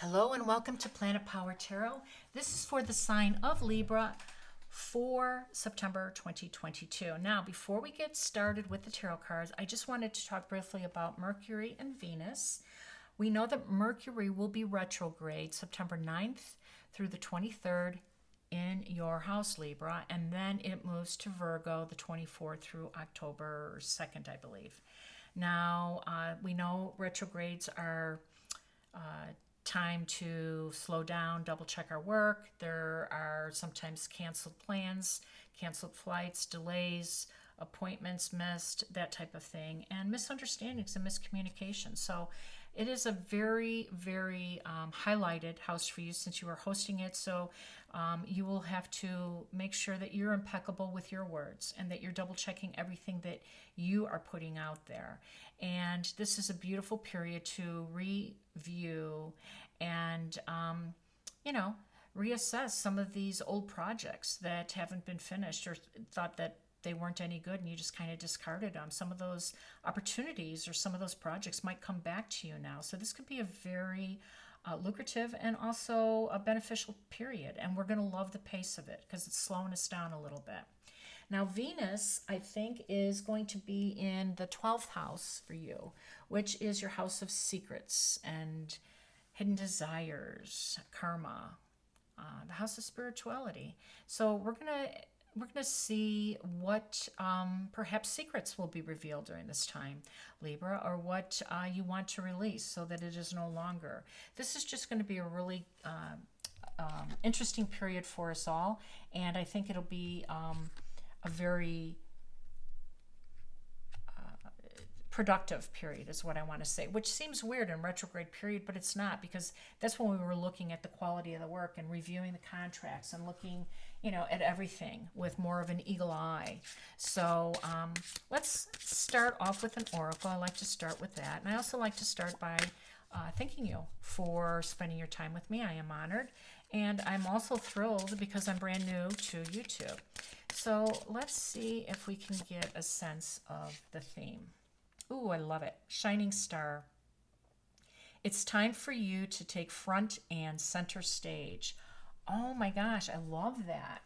Hello and welcome to Planet Power Tarot. This is for the sign of Libra for September 2022. Now, before we get started with the tarot cards, I just wanted to talk briefly about Mercury and Venus. We know that Mercury will be retrograde September 9th through the 23rd in your house, Libra, and then it moves to Virgo the 24th through October 2nd, I believe. Now, we know retrogrades are time to slow down, double check our work. There are sometimes canceled plans, canceled flights, delays, appointments missed, that type of thing, and misunderstandings and miscommunication. So it is a very, very highlighted house for you since you are hosting it. So you will have to make sure that you're impeccable with your words and that you're double checking everything that you are putting out there. And this is a beautiful period to review and, reassess some of these old projects that haven't been finished or thought that they weren't any good and you just kind of discarded them. Some of those opportunities or some of those projects might come back to you now. So this could be a very lucrative and also a beneficial period. And we're going to love the pace of it because it's slowing us down a little bit. Now, Venus, I think, is going to be in the 12th house for you, which is your house of secrets and hidden desires, karma, the house of spirituality. So we're gonna see what perhaps secrets will be revealed during this time, Libra, or what you want to release so that it is no longer. This is just going to be a really interesting period for us all, and I think it'll be a very productive period is what I want to say, which seems weird in retrograde period, but it's not, because that's when we were looking at the quality of the work and reviewing the contracts and looking, at everything with more of an eagle eye. So let's start off with an oracle. I like to start with that. And I also like to start by thanking you for spending your time with me. I am honored. And I'm also thrilled because I'm brand new to YouTube. So let's see if we can get a sense of the theme. Ooh, I love it. Shining star. It's time for you to take front and center stage. Oh my gosh, I love that.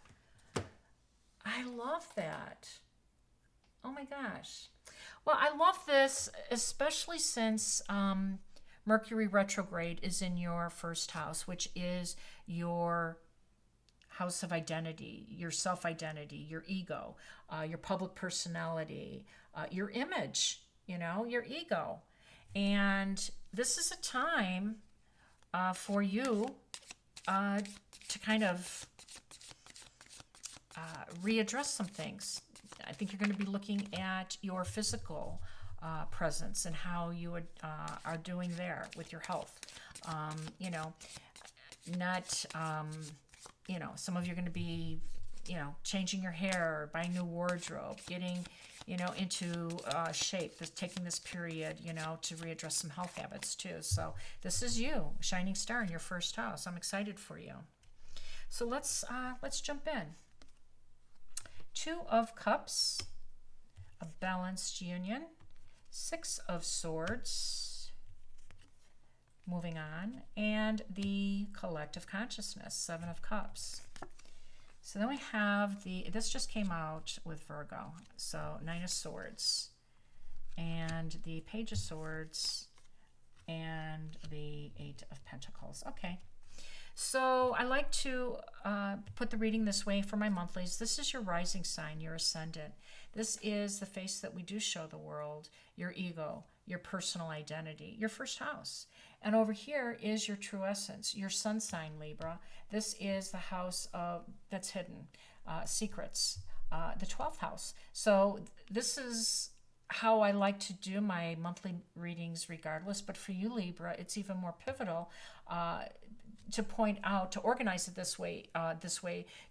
I love that. Oh my gosh. Well, I love this, especially since Mercury retrograde is in your first house, which is your house of identity, your self-identity, your ego, your public personality, your image, your ego. And this is a time for you to kind of readdress some things. I think you're going to be looking at your physical presence and how you are doing there with your health. Some of you are going to be, changing your hair, buying new wardrobe, getting, into shape, taking this period, to readdress some health habits too. So this is you, shining star in your first house. I'm excited for you. So let's jump in. Two of Cups, a balanced union, Six of Swords, moving on, and the collective consciousness, Seven of Cups. So then we have this just came out with Virgo, so Nine of Swords, and the Page of Swords, and the Eight of Pentacles. Okay. So I like to put the reading this way for my monthlies. This is your rising sign, your ascendant. This is the face that we do show the world, your ego, your personal identity, your first house. And over here is your true essence, your sun sign, Libra. This is the house that's hidden, secrets, the 12th house. So this is how I like to do my monthly readings regardless. But for you, Libra, it's even more pivotal to point out, to organize it this way,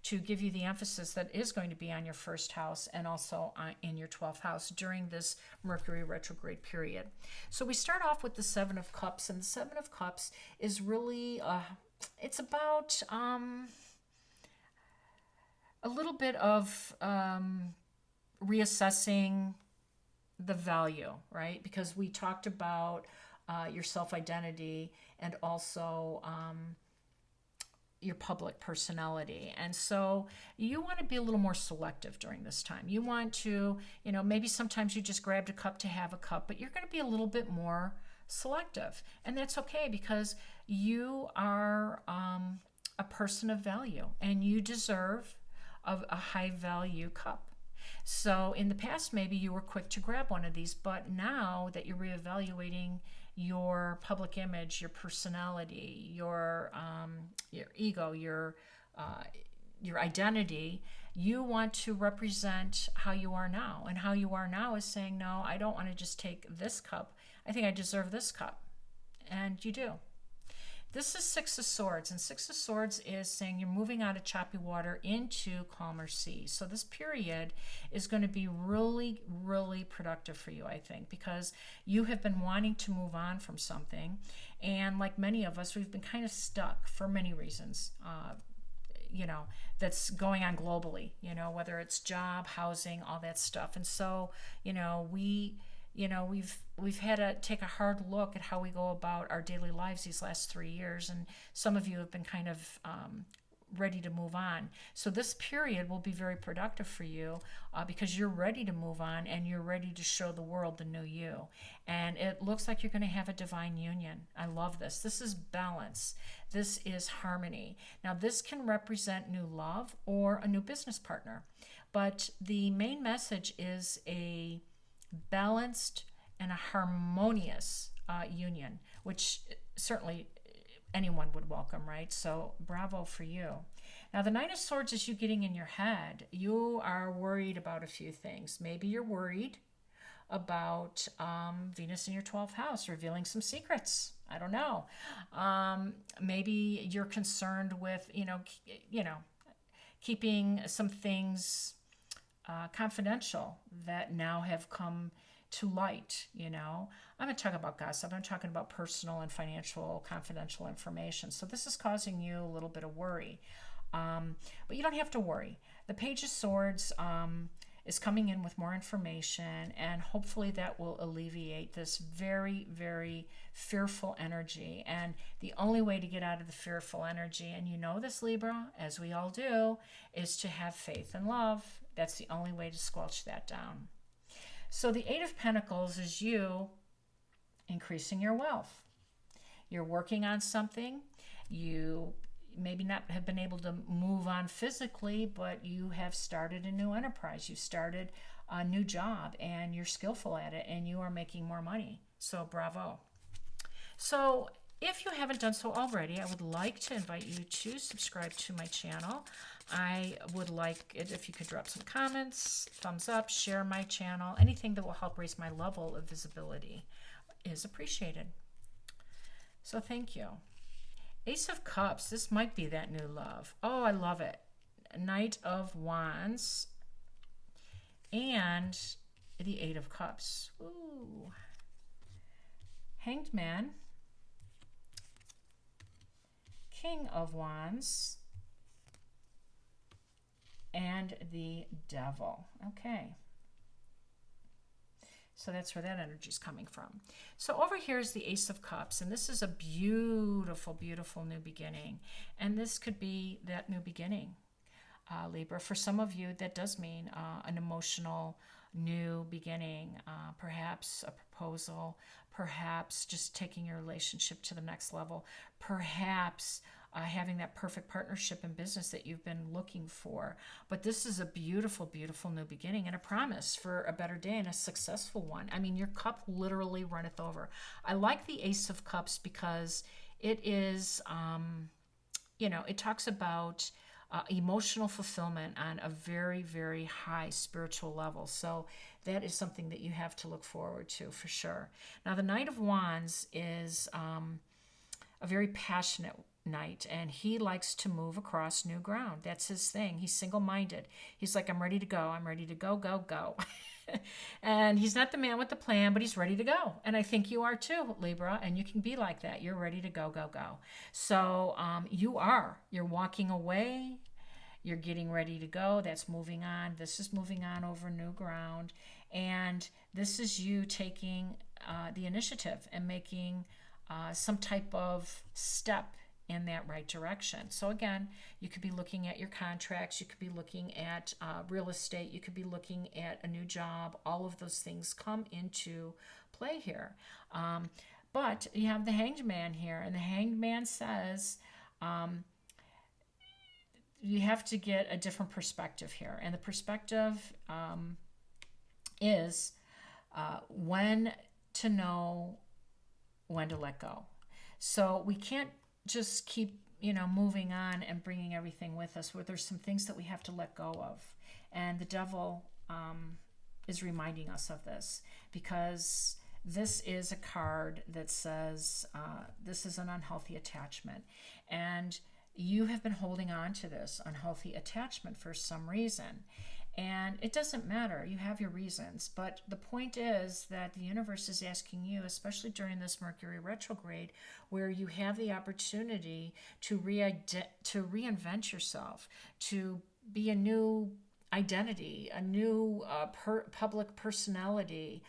to give you the emphasis that is going to be on your first house and also in your 12th house during this Mercury retrograde period. So we start off with the Seven of Cups, and the Seven of Cups is really, it's about a little bit of reassessing the value, right? Because we talked about your self-identity, and also your public personality. And so you want to be a little more selective during this time. You want to, maybe sometimes you just grabbed a cup to have a cup, but you're going to be a little bit more selective. And that's okay, because you are a person of value and you deserve a high value cup. So in the past, maybe you were quick to grab one of these, but now that you're reevaluating your public image, your personality, your ego, your identity, you want to represent how you are now. And how you are now is saying, no, I don't want to just take this cup. I think I deserve this cup. And you do. This is Six of Swords, and Six of Swords is saying you're moving out of choppy water into calmer seas. So this period is going to be really, really productive for you, I think, because you have been wanting to move on from something. And like many of us, we've been kind of stuck for many reasons, that's going on globally, whether it's job, housing, all that stuff. And so, we've had to take a hard look at how we go about our daily lives these last 3 years, and some of you have been kind of ready to move on. So this period will be very productive for you because you're ready to move on and you're ready to show the world the new you. And it looks like you're going to have a divine union. I love this. This is balance. This is harmony. Now, this can represent new love or a new business partner, but the main message is a balanced and a harmonious union, which certainly anyone would welcome, right? So bravo for you. Now, the Nine of Swords is you getting in your head. You are worried about a few things. Maybe you're worried about Venus in your 12th house revealing some secrets. I don't know. Maybe you're concerned with, keeping some things confidential that now have come to light. I'm not talking about gossip. I'm talking about personal and financial confidential information. So this is causing you a little bit of worry. But you don't have to worry. The Page of Swords is coming in with more information, and hopefully that will alleviate this very, very fearful energy. And the only way to get out of the fearful energy, and you know this, Libra, as we all do, is to have faith and love. That's the only way to squelch that down. So the Eight of Pentacles is you increasing your wealth. You're working on something. You maybe not have been able to move on physically, but you have started a new enterprise. You've started a new job and you're skillful at it and you are making more money. So bravo. So if you haven't done so already, I would like to invite you to subscribe to my channel. I would like it if you could drop some comments, thumbs up, share my channel. Anything that will help raise my level of visibility is appreciated. So thank you. Ace of Cups, this might be that new love. Oh, I love it. Knight of Wands and the Eight of Cups. Ooh. Hanged Man, King of Wands, and the Devil. Okay. So that's where that energy is coming from. So over here is the Ace of Cups, and this is a beautiful, beautiful new beginning. And this could be that new beginning, Libra. For some of you, that does mean an emotional new beginning, perhaps a proposal, perhaps just taking your relationship to the next level, perhaps having that perfect partnership in business that you've been looking for. But this is a beautiful, beautiful new beginning and a promise for a better day and a successful one. I mean, your cup literally runneth over. I like the Ace of Cups because it is, it talks about emotional fulfillment on a very, very high spiritual level. So that is something that you have to look forward to for sure. Now, the Knight of Wands is a very passionate knight, and he likes to move across new ground. That's his thing. He's single-minded. He's like, I'm ready to go. I'm ready to go, go, go. And he's not the man with the plan, but he's ready to go. And I think you are too, Libra, and you can be like that. You're ready to go, go, go. So you're walking away. You're getting ready to go. That's moving on. This is moving on over new ground. And this is you taking the initiative and making some type of step in that right direction. So again, you could be looking at your contracts, you could be looking at real estate, you could be looking at a new job. All of those things come into play here. But you have the Hanged Man here, and the Hanged Man says you have to get a different perspective here. And the perspective is when to know when to let go. So we can't just keep, moving on and bringing everything with us, where there's some things that we have to let go of. And the devil is reminding us of this, because this is a card that says this is an unhealthy attachment. And you have been holding on to this unhealthy attachment for some reason. And it doesn't matter. You have your reasons. But the point is that the universe is asking you, especially during this Mercury retrograde, where you have the opportunity to reinvent yourself, to be a new identity, a new public personality.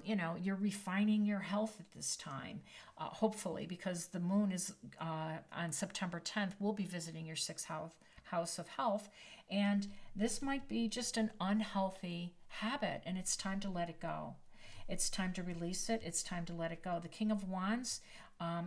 You're refining your health at this time, hopefully, because the moon is on September 10th, will be visiting your sixth house of health. And this might be just an unhealthy habit, and it's time to let it go. It's time to release it. It's time to let it go. The King of Wands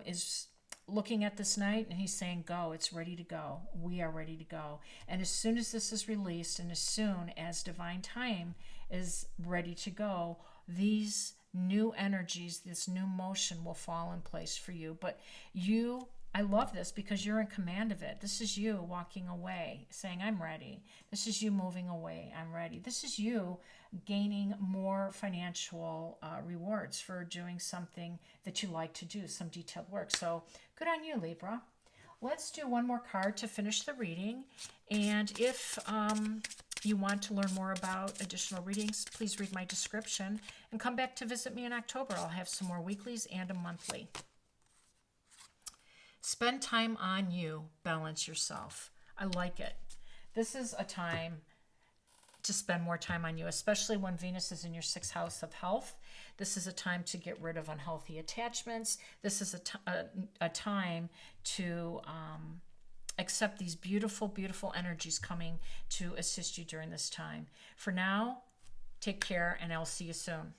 is looking at this night, and he's saying, go. It's ready to go. We are ready to go. And as soon as this is released, and as soon as divine time is ready to go, these new energies, this new motion will fall in place for you. But I love this because you're in command of it. This is you walking away, saying, I'm ready. This is you moving away. I'm ready. This is you gaining more financial rewards for doing something that you like to do, some detailed work. So good on you, Libra. Let's do one more card to finish the reading. And if you want to learn more about additional readings, please read my description and come back to visit me in October. I'll have some more weeklies and a monthly. Spend time on you. Balance yourself. I like it. This is a time to spend more time on you, especially when Venus is in your sixth house of health. This is a time to get rid of unhealthy attachments. This is a time to accept these beautiful, beautiful energies coming to assist you during this time. For now, take care, and I'll see you soon.